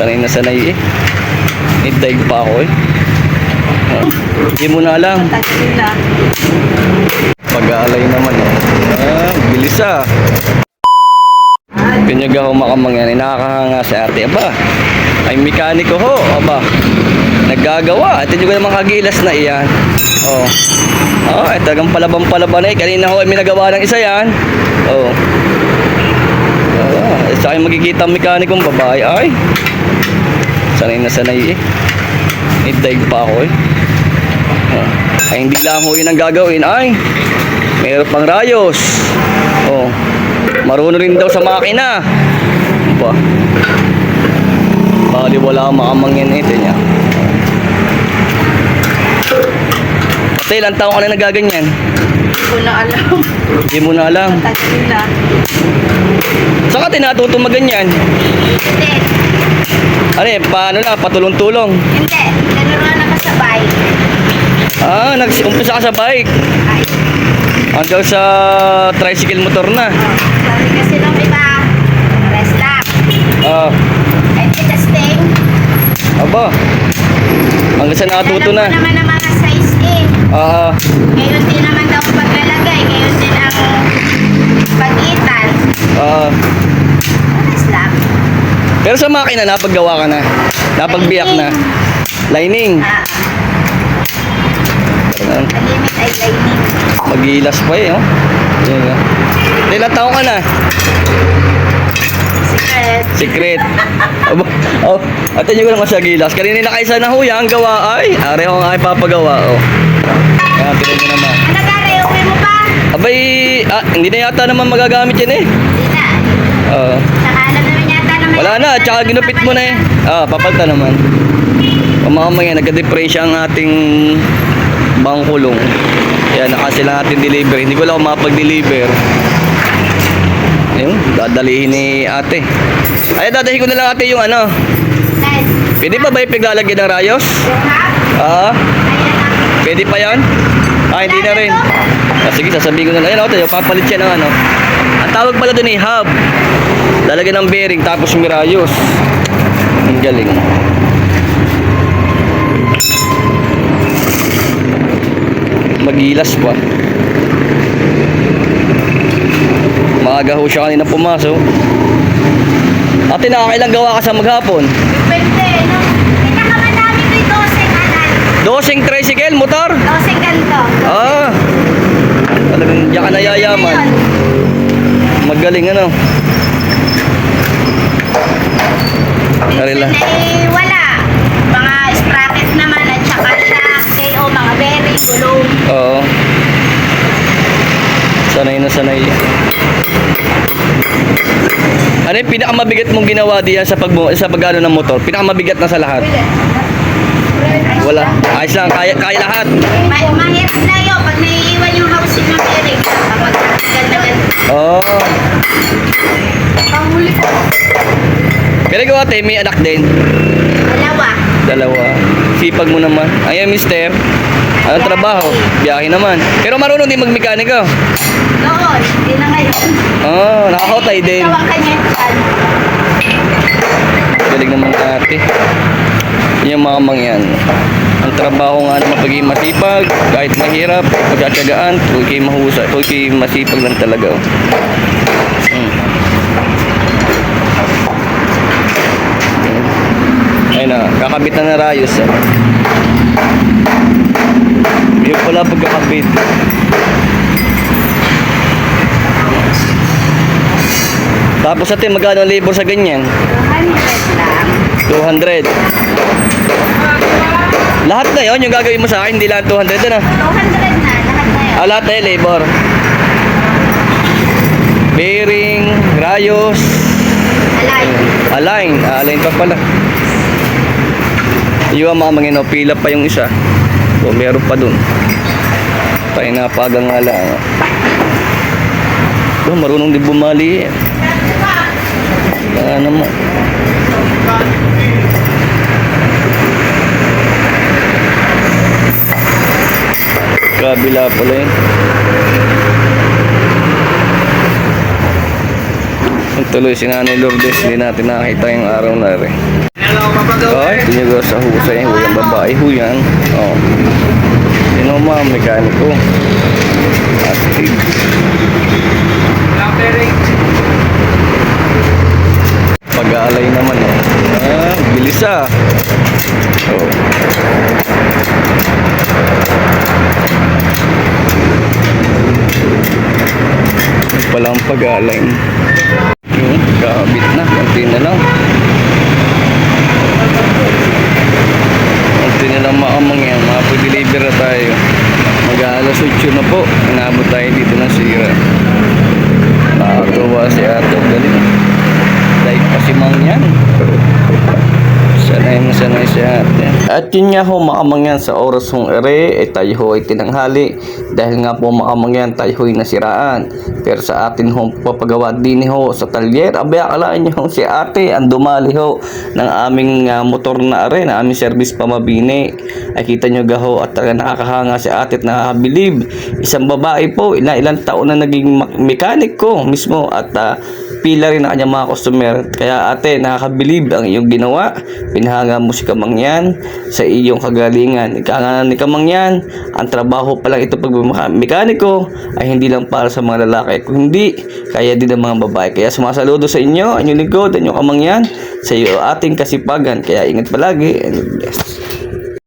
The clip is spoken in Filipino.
Sanay na sanay eh. Nitaig pa ako eh. Hindi mo na alam. Pag-aalay naman eh. Bilis ah. Kanyag ako makamang yan. Nakakahanga sa arte. Aba, ay mekaniko ho. Aba, naggagawa. At hindi ko naman kagilas na iyan. Oh. Ay talagang palaban eh. Kanina ho ay minagawa ng isa yan. Oh. Sa akin makikita ang mekanikong babae. Ay, sanay na sanay eh. Nitaig pa ako eh. Ay hindi lang ho yun ang gagawin. Ay, mayroon pang rayos. Oh, marunong rin daw sa makina. Ba, bali wala ang makamangyan ito niya. Ate, ilang taong ka na nagaganyan? Hindi ko na alam. Hindi mo na alam. Matagal na. Saan ka tinatuto maganyan? Hindi. Ano eh, paano na? Patulong-tulong? Hindi. Nanuruan ako sa bike. Nag-umpisa ka sa bike. Ay. Hanggang sa tricycle motor na. Sabi kasi nung iba, rest lang. Ah, Ay, testing. aba. Hanggang sa natuto na. Alam ko naman ang mga size eh. Ngayon din naman daw paglalagay. Ngayon din ang pagitan. Rest lang. Pero sa makina, napaggawa ka na. Napagbiyak na. Lining. Limit ay lining. Magilas pa eh, oh. Yan, ilang taong ka na? Secret. Aba, oh, ate nyo ko naman sa gilas. Kanina na kaisa na huya, ang gawa ay. Are ko nga ipapagawa, oh. Kaya, tinan nyo naman. Ano gari, okay mo pa? Abay, hindi na yata naman magagamit yan eh. Hindi na. Saka alam naman yata naman. Wala na, tsaka ginupit mo na eh. Papalta naman. Pamakamaya, nagka-depresya ang ating bangkulong. Kaya nakasil lang natin deliver. Hindi ko lang ako makapag-deliver. Ayun, dadalihin ni ate. Ay, dadahin ko na lang ate yung ano. Pwede pa ba yung paglalagyan ng rayos? Pwede pa yan? Hindi na rin. Sige, sasabihin ko na lang. Ayun, tayo, papalit siya ng ano. Ang tawag pala doon ay hub. Lalagyan ng bearing tapos may rayos. Ang galing. Magilas pa. Maaga ho siya kanina pumasok. Ate, nakakailang gawa ka sa maghapon? Pwede, no? Pinakamadami ko yung 12 kanan. 12 tricycle, motor? 12 ganito. Talagang diyan ka nayayaman. Magaling ano. Karila. Wala. Mga sprocket naman at saka shock, KO, mga bearing, gulong. Oo. Sanay na sanay. Ano yung pinakamabigat mong ginawa diyan sa pag-ano ng motor? Pinakamabigat na sa lahat? Wala. Ayos lang, kaya lahat. Mahirap na yun pag naiiwan yung housing ng bearing. Kapag ganda-ganda. Oo. Panghuli ko. Pero ikaw ate, may anak din? Dalawa. Sipag mo naman. Ayan, mister. Anong trabaho? Biyahe naman. Pero marunong din magmekaniko. Noon, hindi na ngayon. Nakakotay din. Tawa ka niya yan. Galing naman ate. Yung mga mangyan. Ang trabaho nga naman pagiging masipag, kahit mahirap, pagkatyagaan, huwag kayo mahusay, huwag kayo masipag lang talaga. Ayun na, kakabit na na rayos. Yun pala pagkakabit. Tapos natin magkano ang labor sa ganyan? 200 lang. 200. Lahat na yun, yung gagawin mo sa akin, hindi lang 200 na. 200 na, lahat na yun. Lahat na yun, labor. Bearing, rayos. Align pa pala. Yung mga mangino, pila pa yung isa. So, meron pa dun. Tayo napagang nga lang. Marunong din bumali. Ano mo? Kabila pala yun. Tuloy si Nanay Lourdes, hindi natin nakakita yung araw na rin. talaga sa husay ho yung babae ho yan. Oh. Sino mga mekaniko? Astig. Pag-aalay naman oh. Bilis ah. Oh. Palang pag-aalay. Kabit na, konti na lang. Konti na lang makamang yan, makapag-deliver na tayo. Mag-aalas 8 na po, inabot tayo dito ng sira. Nakakatuwa si Ato, galing. Dahil pa si Mang yan. Sanay si Ate. At yun nga ho, makamangyan sa oras hong ere, tayo ho ay tinanghali. Dahil nga po makamangyan, tayo ho ay nasiraan. Pero sa atin ho, papagawa din ho sa talyer. Abaya, akalaan nyo ho, si Ate, ang dumali ho ng aming motor na are, na aming service pamabini. Ay kita nyo gaho, at talaga nakakahanga si Ate at nakakabilib. Isang babae po, ilang taon na naging mechanic ko mismo. At pila rin ang kanyang mga customer. Kaya Ate, nakakabilib ang iyong ginawa. Pinahanga mo si Kamangyan sa iyong kagalingan. Ika ni Kamangyan, ang trabaho pa lang ito pag mekaniko ay hindi lang para sa mga lalaki. Kung hindi, kaya din ng mga babae. Kaya sumasaludo sa inyo, ang inyong lingkod, ang inyong Kamangyan, sa iyo ating kasipagan. Kaya ingat palagi and God bless.